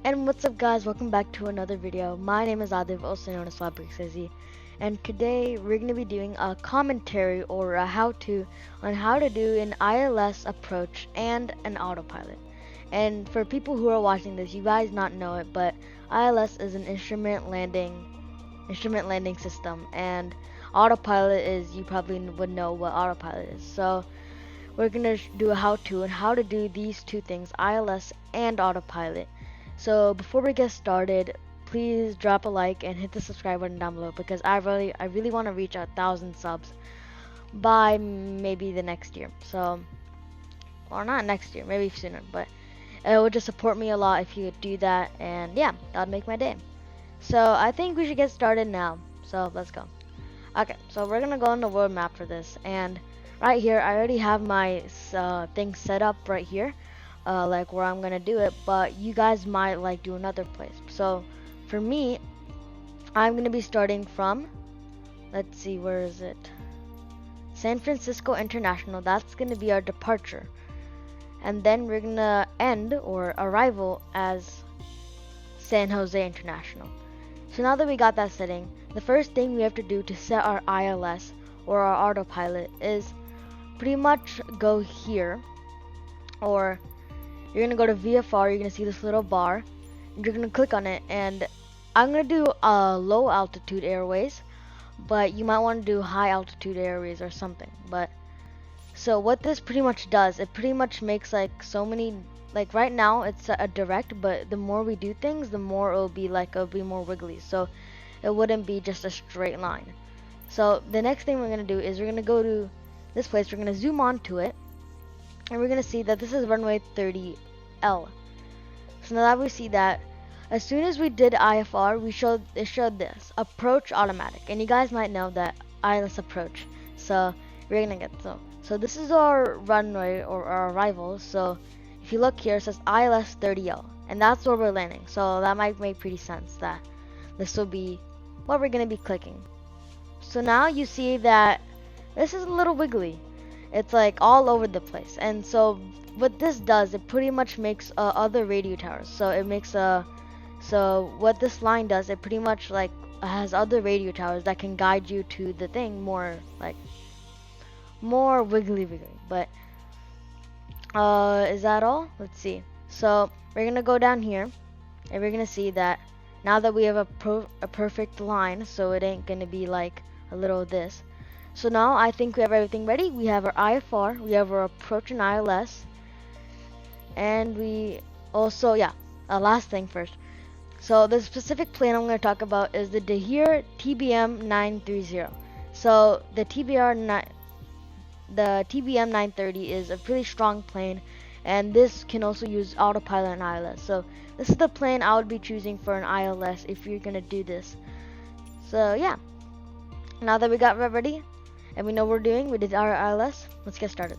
And what's up guys, welcome back to another video. My name is Adiv, also known as Flyboy, and today we're going to be doing a commentary or a how-to on how to do an ILS approach and an autopilot. And for people who are watching this, you guys not know it, but ILS is an instrument landing system, and autopilot is, you probably would know what autopilot is. So we're going to do a how-to on how to do these two things, ILS and autopilot. So before we get started, please drop a like and hit the subscribe button down below, because I really want to reach 1,000 subs by maybe the next year. So, or not next year, maybe sooner, but it would just support me a lot if you would do that, and yeah, that would make my day. So I think we should get started now. So let's go. Okay, so we're gonna go on the world map for this, and right here I already have my thing set up right here. Like where I'm gonna do it, but you guys might like do another place. So for me, I'm gonna be starting from, let's see, where is it? San Francisco International. That's gonna be our departure, and then we're gonna end or arrival as San Jose International. So now that we got that setting, the first thing we have to do to set our ILS or our autopilot is pretty much go here, or you're gonna go to VFR. You're gonna see this little bar, and you're gonna click on it, and I'm gonna do low altitude airways, but you might want to do high altitude airways or something. But so what this pretty much does, it pretty much makes like so many, like right now it's a direct, but the more we do things, the more it'll be more wiggly, so it wouldn't be just a straight line. So the next thing we're gonna do is we're gonna go to this place. We're gonna zoom onto it, and we're gonna see that this is runway 30L. So now that we see that, as soon as we did IFR, it showed this approach automatic, and you guys might know that ILS approach. So we're gonna get so this is our runway or our arrival. So if you look here, it says ILS 30L, and that's where we're landing. So that might make pretty sense that this will be what we're gonna be clicking. So now you see that this is a little wiggly. It's like all over the place, and so what this does, it pretty much makes other radio towers. So it makes so what this line does, it pretty much like has other radio towers that can guide you to the thing more wiggly. But is that all? Let's see. So we're gonna go down here, and we're gonna see that now that we have a perfect line, so it ain't gonna be like a little this. So now I think we have everything ready. We have our IFR, we have our approach and ILS, and we also, last thing first. So the specific plane I'm going to talk about is the Dahir TBM 930. So the TBM 930 is a pretty strong plane, and this can also use autopilot and ILS. So this is the plane I would be choosing for an ILS if you're going to do this. So yeah, now that we got ready, and we know what we're doing, we did our ILS, let's get started.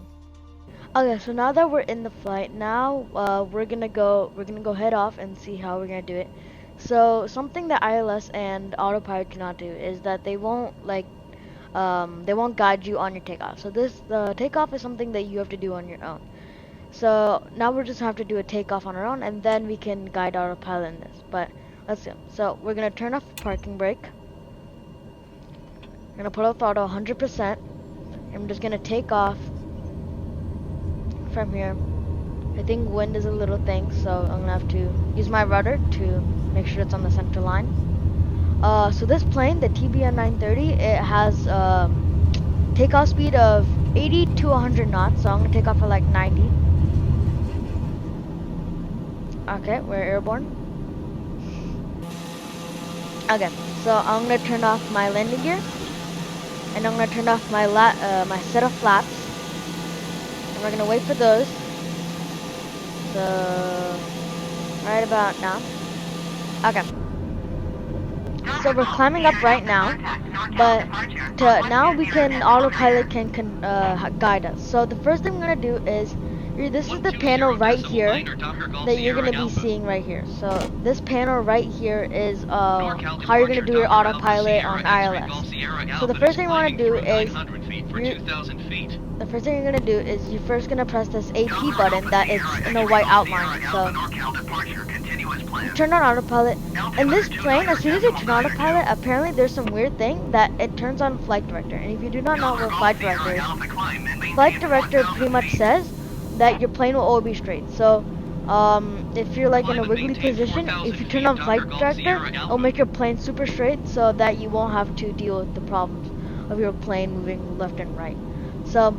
Okay, so now that we're in the flight, now we're gonna go head off and see how we're gonna do it. So something that ILS and autopilot do not do is that they won't guide you on your takeoff. So the takeoff is something that you have to do on your own. So now we're just have to do a takeoff on our own, and then we can guide autopilot in this. But let's go. So we're gonna turn off the parking brake. I'm gonna put our throttle 100%, and I'm just gonna take off from here. I think wind is a little thing, so I'm gonna have to use my rudder to make sure it's on the center line. So this plane, the TBM 930, it has takeoff speed of 80 to 100 knots, so I'm gonna take off at like 90. Okay, we're airborne. Okay, so I'm gonna turn off my landing gear, and I'm going to turn off my my set of flaps, and we're going to wait for those. So right about now. Okay, so we're climbing up right now, but now we can autopilot can guide us. So the first thing we're going to do is, this is the panel right here that you're going to be seeing right here. So this panel right here is how you're going to do your autopilot on ILS. So the first thing we want to do is the first thing you're gonna do is you're first gonna press this AP button that is in a white outline. So you turn on autopilot. And this plane, as soon as you turn on autopilot, apparently there's some weird thing that it turns on flight director. And if you do not know what flight director is, flight director pretty much says that your plane will always be straight. So if you're like in a wiggly position, if you turn on flight director, it'll make your plane super straight so that you won't have to deal with the problems of your plane moving left and right. So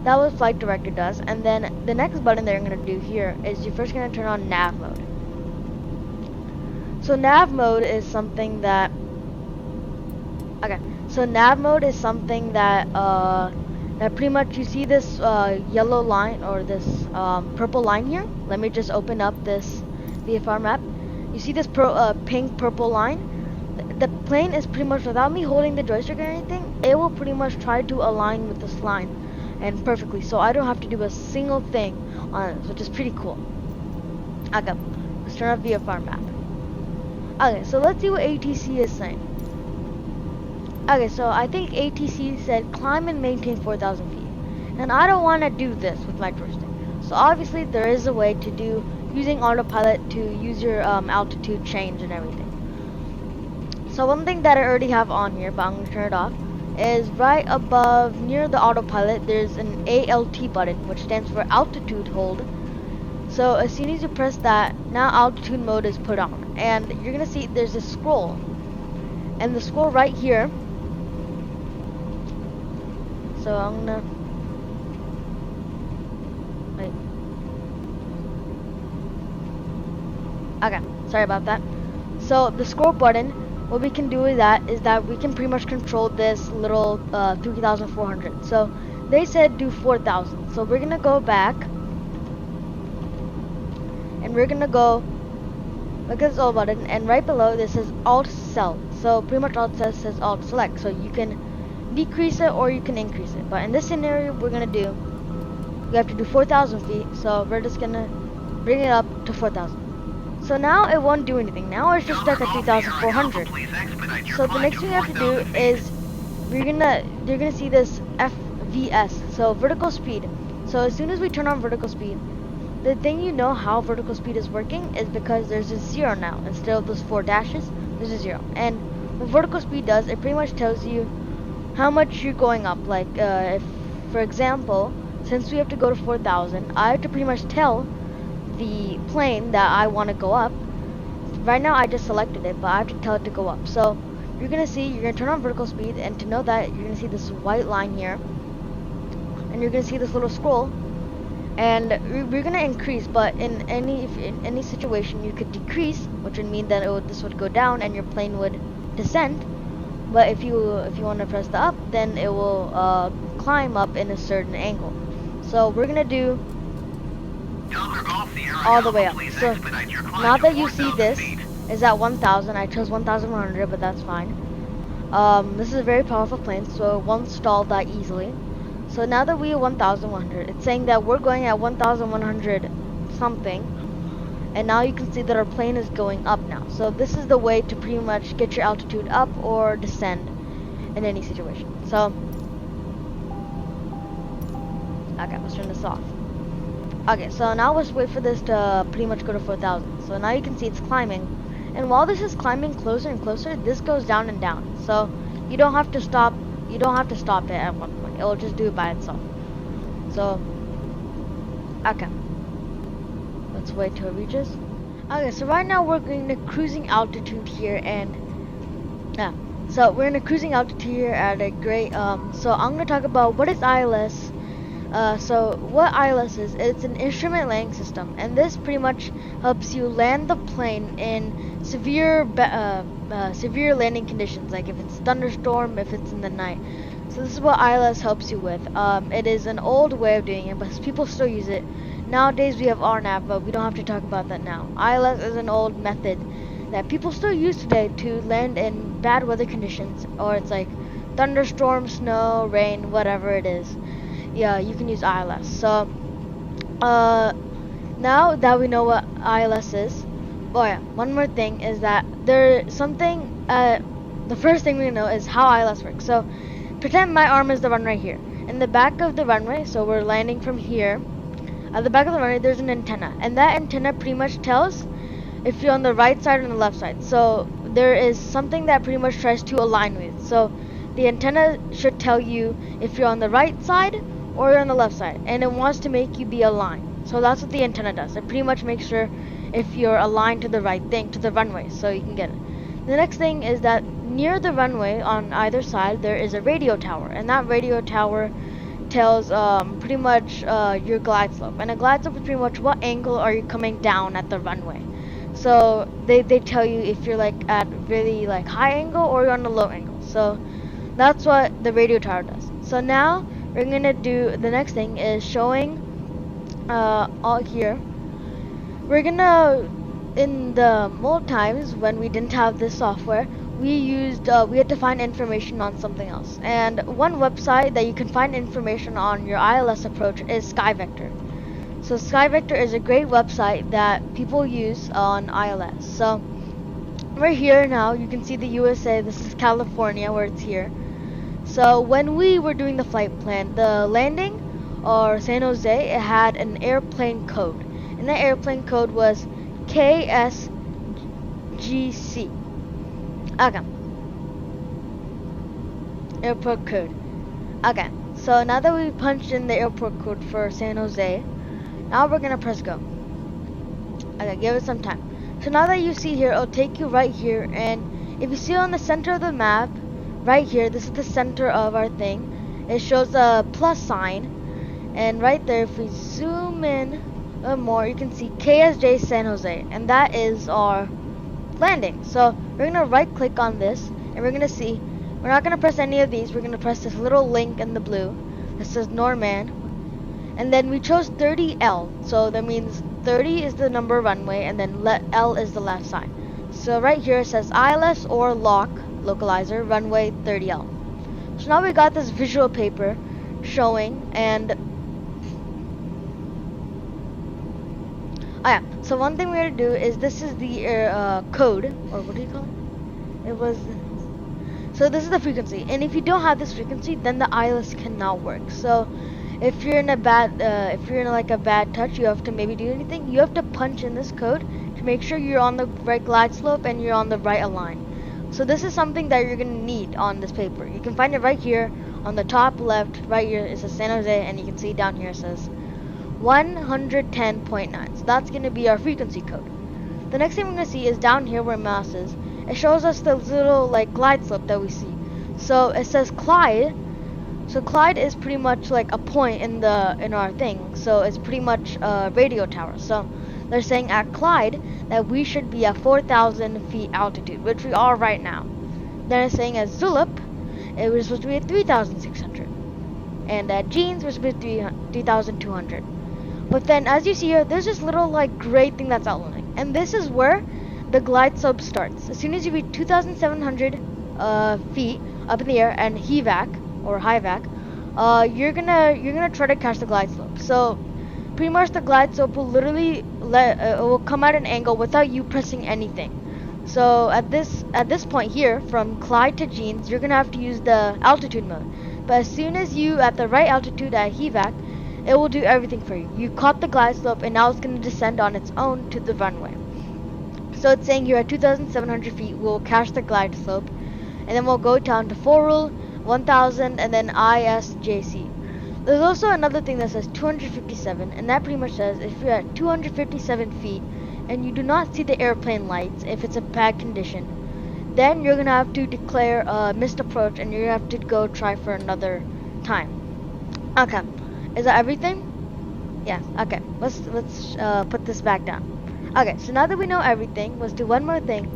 that what flight director does. And then the next button that you're going to do here is you're first going to turn on nav mode. So nav mode is something that nav mode is something that that pretty much, you see this yellow line or this purple line here. Let me just open up this VFR map. You see this pink purple line? The plane is pretty much, without me holding the joystick or anything, it will pretty much try to align with this line and perfectly, so I don't have to do a single thing on it, which is pretty cool. Okay, let's turn off VFR map. Okay, so let's see what ATC is saying. Okay, so I think ATC said climb and maintain 4,000 feet. And I don't want to do this with my joystick. So obviously there is a way to do, using autopilot, to use your altitude change and everything. So one thing that I already have on here, but I'm going to turn it off, is right above, near the autopilot, there's an ALT button, which stands for altitude hold. So as soon as you press that, now altitude mode is put on. And you're going to see there's a scroll. And the scroll right here, so I'm gonna wait. Okay, sorry about that. So the scroll button, what we can do with that is that we can pretty much control this little 3,400. So they said do 4,000. So we're gonna go back and we're gonna go look at this all button, and right below this says Alt Cell. So pretty much Alt says Alt Select. So you can decrease it or you can increase it, but in this scenario we have to do 4,000 feet, so we're just gonna bring it up to 4,000. So now it won't do anything. Now it's just stuck at 3,400. So the next thing you have to do is you're gonna see this FVS, so vertical speed. So as soon as we turn on vertical speed, the thing you know how vertical speed is working is because there's a 0 now. Instead of those 4 dashes, there's a 0. And what vertical speed does, it pretty much tells you how much you're going up. Like if, for example, since we have to go to 4,000, I have to pretty much tell the plane that I want to go up. Right now I just selected it, but I have to tell it to go up. So you're gonna turn on vertical speed, and to know that, you're gonna see this white line here, and you're gonna see this little scroll, and we're gonna increase. But in any situation, you could decrease, which would mean that this would go down and your plane would descend. But if you want to press the up, then it will climb up in a certain angle. So we're gonna do all the way up. So now that you see this is at 1,000, I chose 1,100, but that's fine. This is a very powerful plane, so it won't stall that easily. So now that we are 1,100, it's saying that we're going at 1,100 something. And now you can see that our plane is going up now. So this is the way to pretty much get your altitude up or descend in any situation. So, okay, let's turn this off. Okay, so now let's wait for this to pretty much go to 4,000. So now you can see it's climbing. And while this is climbing closer and closer, this goes down and down. So you don't have to stop. You don't have to stop it at one point. It will just do it by itself. So, okay. Let's wait till it reaches. Okay, so right now we're in the cruising altitude here, and so we're in a cruising altitude here at a great. So I'm gonna talk about what is ILS. So what ILS is, it's an instrument landing system, and this pretty much helps you land the plane in severe landing conditions, like if it's thunderstorm, if it's in the night. So this is what ILS helps you with. It is an old way of doing it, but people still use it. Nowadays we have RNAV, but we don't have to talk about that now. ILS is an old method that people still use today to land in bad weather conditions, or it's like thunderstorm, snow, rain, whatever it is. Yeah, you can use ILS. So, now that we know what ILS is, oh yeah, one more thing is that there's something, the first thing we know is how ILS works. So, pretend my arm is the one right here, in the back of the runway, so we're landing from here. At the back of the runway, there's an antenna, and that antenna pretty much tells if you're on the right side or on the left side. So there is something that pretty much tries to align with. So the antenna should tell you if you're on the right side or you're on the left side, and it wants to make you be aligned. So that's what the antenna does. It pretty much makes sure if you're aligned to the right thing, to the runway, so you can get it. The next thing is that near the runway on either side there is a radio tower, and that radio tower tells pretty much your glide slope, and a glide slope is pretty much what angle are you coming down at the runway. So they tell you if you're like at really like high angle or you're on a low angle. So that's what the radio tower does. So now we're gonna do the next thing is showing all here. We're gonna, in the old times when we didn't have this software, we had to find information on something else. And one website that you can find information on your ILS approach is SkyVector. So SkyVector is a great website that people use on ILS. So we're here now. You can see the USA. This is California where it's here. So when we were doing the flight plan, the landing or San Jose, it had an airplane code, and that airplane code was KSGC. Okay. Airport code. Okay. So now that we punched in the airport code for San Jose, now we're gonna press go. Okay, give it some time. So now that you see here, it'll take you right here, and if you see on the center of the map, right here, this is the center of our thing. It shows a plus sign, and right there, if we zoom in more, you can see KSJ San Jose, and that is our landing. So we're gonna right click on this, and we're gonna see, we're not gonna press any of these, we're gonna press this little link in the blue that says Norman, and then we chose 30L, so that means 30 is the number runway, and then L is the left side. So right here it says ILS or localizer runway 30L. So now we got this visual paper showing, and yeah, so one thing we're gonna do is, this is the code, or what do you call it? It was, so this is the frequency, and if you don't have this frequency, then the ILS cannot work. So if you're in a bad, like a bad touch, you have to maybe do anything, you have to punch in this code to make sure you're on the right glide slope and you're on the right align. So this is something that you're gonna need on this paper. You can find it right here on the top left, right here it says San Jose, and you can see down here it says 110.9. So that's gonna be our frequency code. The next thing we're gonna see is down here where mass is. It shows us the little like glide slope that we see. So it says Clyde. So Clyde is pretty much like a point in our thing. So it's pretty much a radio tower. So they're saying at Clyde that we should be at 4,000 feet altitude, which we are right now. Then it's saying at Zulip, it was supposed to be at 3,600, and at Jeans we're supposed to be 3,200. But then, as you see here, there's this little like gray thing that's outlining, and this is where the glide slope starts. As soon as you reach 2,700 feet up in the air and HVAC or high vac, you're gonna try to catch the glide slope. So pretty much the glide slope will literally it will come at an angle without you pressing anything. So at this point here, from Clyde to Jeans, you're gonna have to use the altitude mode. But as soon as you at the right altitude at HVAC, it will do everything for you. You caught the glide slope, and now it's gonna descend on its own to the runway. So it's saying here at 2,700 feet, we'll catch the glide slope, and then we'll go down to 4 rule, 1,000, and then ISJC. There's also another thing that says 257, and that pretty much says if you're at 257 feet and you do not see the airplane lights, if it's a bad condition, then you're gonna have to declare a missed approach, and you're gonna have to go try for another time. Okay, is that everything? Yeah. Okay, let's put this back down. Okay, so now that we know everything, let's do one more thing.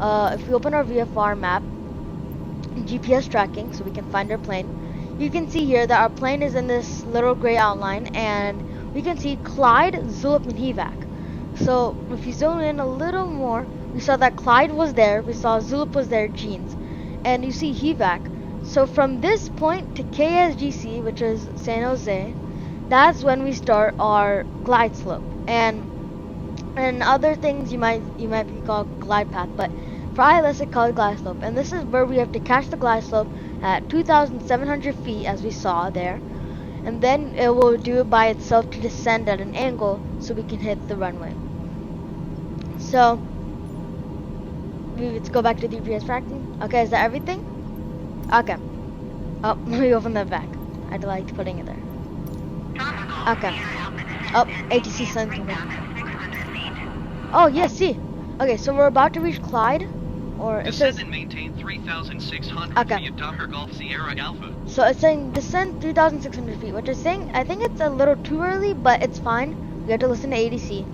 If we open our VFR map, GPS tracking, so we can find our plane, you can see here that our plane is in this little gray outline, and we can see Clyde, Zulip, and HVAC. So if you zoom in a little more, we saw that Clyde was there, we saw Zulip was there, Jeans, and you see HVAC. So from this point to KSGC, which is San Jose, that's when we start our glide slope. And other things you might be called glide path, but for ILS it's called glide slope. And this is where we have to catch the glide slope at 2,700 feet, as we saw there. And then it will do it by itself to descend at an angle so we can hit the runway. So, let's go back to the GPS tracking. Okay, is that everything? Okay. Oh, let me open that back. I liked putting it there. Okay. Oh, ATC sends me. Oh, yes, see. Okay, so we're about to reach Clyde. Or it says... Descend and maintain 3,600 okay. feet, Docker Golf Sierra Alpha. So it's saying descend 3,600 feet, which is saying, I think it's a little too early, but it's fine. We have to listen to ADC.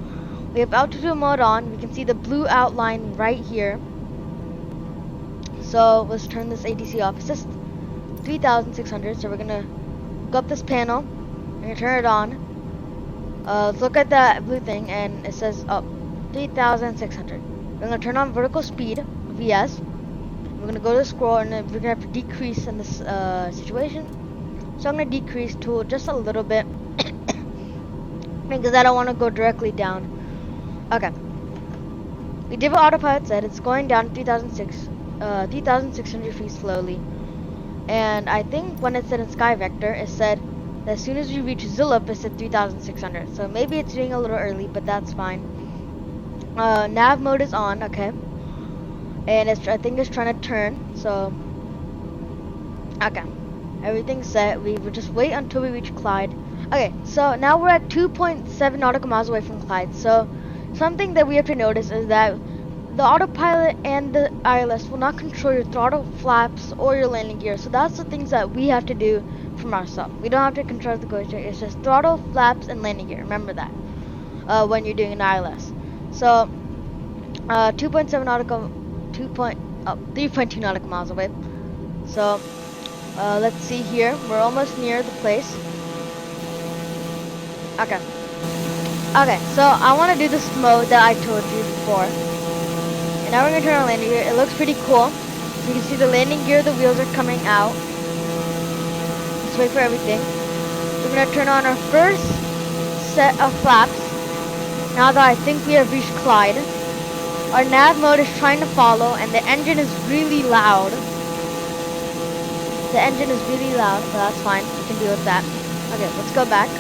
We have altitude mode on. We can see the blue outline right here. So let's turn this ADC off. It says 3,600, so we're gonna go up this panel. We're gonna turn it on. Let's look at that blue thing, and it says 3,600. We're gonna turn on vertical speed, VS. We're gonna go to scroll, and then we're gonna have to decrease in this situation. So I'm gonna decrease to just a little bit because I don't want to go directly down. Okay. We did what autopilot said. It's going down 3,600 feet slowly. And I think when it said in Sky Vector, it said that as soon as you reach Zillup, it said 3,600. So maybe it's doing a little early, but that's fine. Nav mode is on, okay. And it's, I think it's trying to turn, so. Okay. Everything's set. We will just wait until we reach Clyde. Okay, so now we're at 2.7 nautical miles away from Clyde. So something that we have to notice is that the autopilot and the ILS will not control your throttle flaps or your landing gear. So that's the things that we have to do from ourselves. We don't have to control the GoShare. It's just throttle, flaps, and landing gear. Remember that when you're doing an ILS. So 2.7 nautical, 3.2 nautical miles away. So let's see here. We're almost near the place. Okay. Okay, so I want to do this mode that I told you before. And now we're going to turn on landing gear. It looks pretty cool. You can see the landing gear, the wheels are coming out. Let's wait for everything. We're going to turn on our first set of flaps. Now that I think we have reached Clyde. Our nav mode is trying to follow, and the engine is really loud. The engine is really loud, but that's fine. We can deal with that. Okay, let's go back.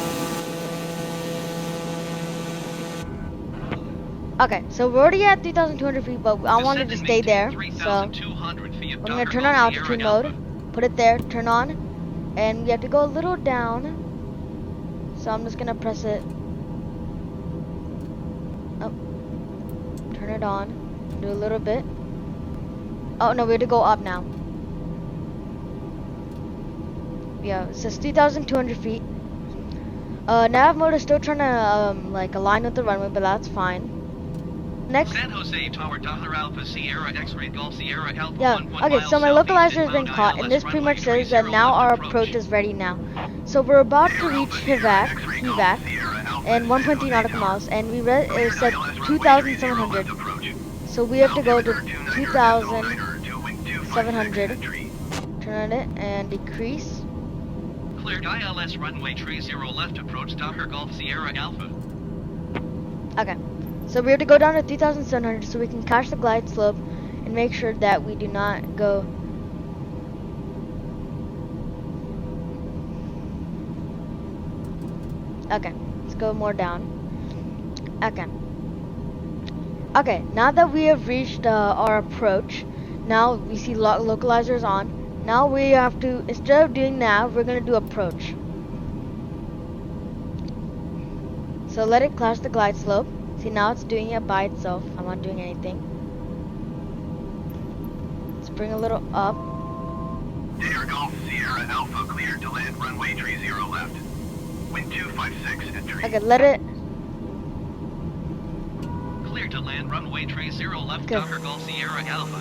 Okay, so we're already at 3,200 feet, but I wanted to stay there. So I'm going to turn on altitude mode, put it there, turn on, and we have to go a little down. So I'm just going to press it. Oh, turn it on, do a little bit. Oh no, we have to go up now. Yeah, it says 3,200 feet. Nav mode is still trying to like align with the runway, but that's fine. Next. San Jose Tower, Doppler Alpha, Sierra X-Ray Golf, Sierra Alpha. Yeah. Okay, so my localizer has been caught, and this pretty much says that now our approach is ready now. So we're about to reach HVAC and 1.3 nautical miles, and we read it said 2,700. So we have to go to 2,700. Turn it and decrease. Cleared ILS runway 30 left approach Docker Golf Sierra Alpha. Okay. So we have to go down to 3,700 so we can catch the glide slope and make sure that we do not go. Okay, let's go more down. Okay. Okay, now that we have reached our approach, now we see localizers on. Now we have to, instead of doing nav, we're going to do approach. So let it catch the glide slope. See, now it's doing it by itself. I'm not doing anything. Let's bring a little up. Dare Golf Sierra Alpha cleared to land runway 30 left. Wind 256 entry. Okay, let it. Cleared to land runway 30 left, okay. Docker Golf Sierra Alpha.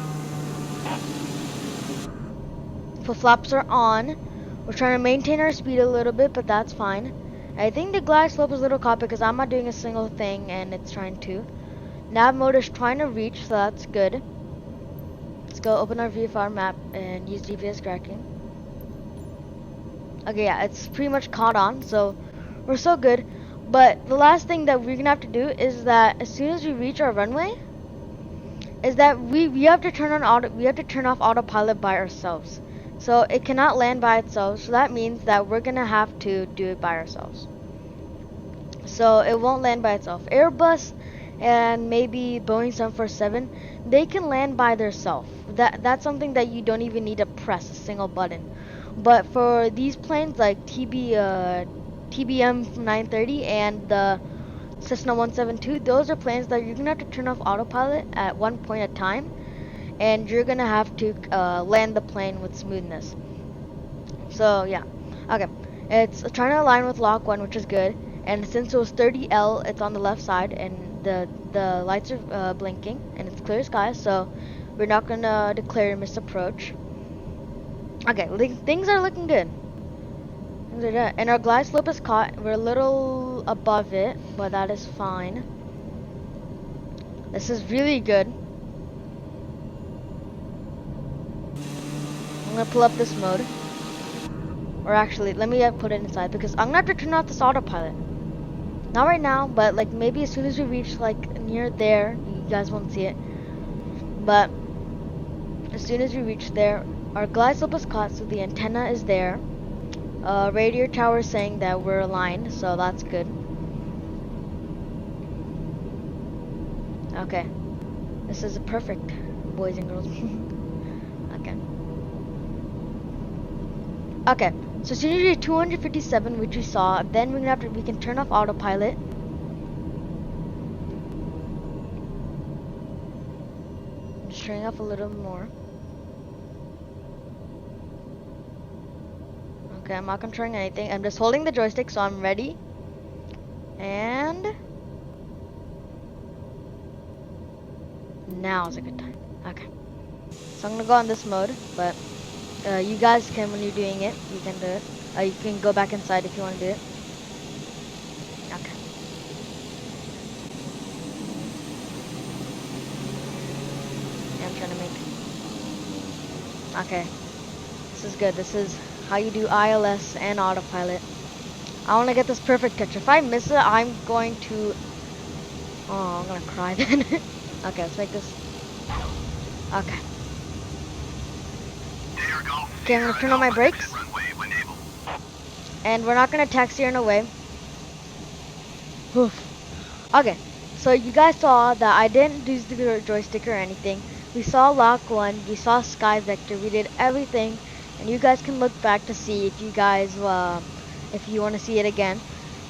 So flaps are on. We're trying to maintain our speed a little bit, but that's fine. I think the glide slope is a little caught because I'm not doing a single thing and it's trying to. Nav mode is trying to reach, so that's good. Let's go open our VFR map and use GPS tracking. Okay, yeah, it's pretty much caught on, so we're so good. But the last thing that we're gonna have to do is that as soon as we reach our runway, is that we have to turn on we have to turn off autopilot by ourselves. So it cannot land by itself, so that means that we're gonna have to do it by ourselves. So it won't land by itself. Airbus and maybe Boeing 747, they can land by themselves. That's something that you don't even need to press a single button. But for these planes like TBM 930 and the Cessna 172, those are planes that you're gonna have to turn off autopilot at one point at a time, and you're gonna have to land the plane with smoothness. So yeah, okay, it's trying to align with lock 1, which is good. And since it was 30L, it's on the left side, and the lights are blinking, and it's clear sky, so we're not gonna declare misapproach. Okay, things are looking good. And our glide slope is caught. We're a little above it, but that is fine. This is really good. I'm gonna pull up this mode. Or actually, let me put it inside, because I'm gonna have to turn off this autopilot. Not right now, but like maybe as soon as we reach like near there, you guys won't see it. But as soon as we reach there, our glide slope is caught, so the antenna is there. Radio tower is saying that we're aligned, so that's good. Okay, this is perfect, boys and girls. Okay. Okay, so as soon as you reach 257, which you saw, then we can turn off autopilot. I'm just turning off a little more. Okay, I'm not controlling anything. I'm just holding the joystick, so I'm ready. And now is a good time. Okay, so I'm gonna go on this mode, but you guys can, when you're doing it, you can do it. You can go back inside if you want to do it. Okay. Yeah, I'm trying to make. Okay. This is good. This is how you do ILS and autopilot. I want to get this perfect touch. If I miss it, I'm going to. Oh, I'm gonna cry then. Okay, let's make this. Okay. Okay, I'm gonna turn on my brakes. And we're not gonna taxi her away. Oof. Okay, so you guys saw that I didn't use the joystick or anything. We saw lock 1, we saw sky vector, we did everything, and you guys can look back to see if you guys, if you want to see it again.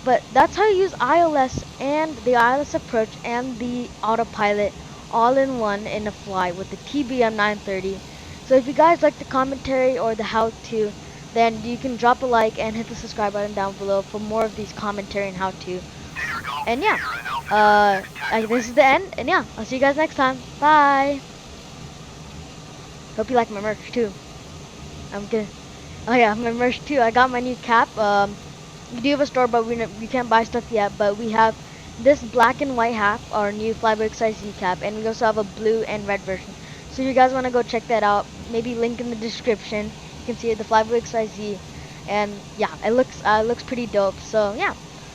But that's how you use ILS and the ILS approach and the autopilot all in one in a fly with the TBM 930. So if you guys like the commentary or the how-to, then you can drop a like and hit the subscribe button down below for more of these commentary and how-to. And yeah, this is the end. And yeah, I'll see you guys next time. Bye. Hope you like my merch too. I'm good. Oh yeah, my merch too. I got my new cap. We do have a store, but we can't buy stuff yet. But we have this black and white hat, our new Flyboy XIZ cap, and we also have a blue and red version. So if you guys want to go check that out, maybe link in the description. You can see the Flyboy XIZ, and yeah, it looks pretty dope. So yeah,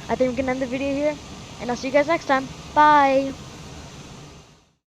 I think we can end the video here, and I'll see you guys next time. Bye.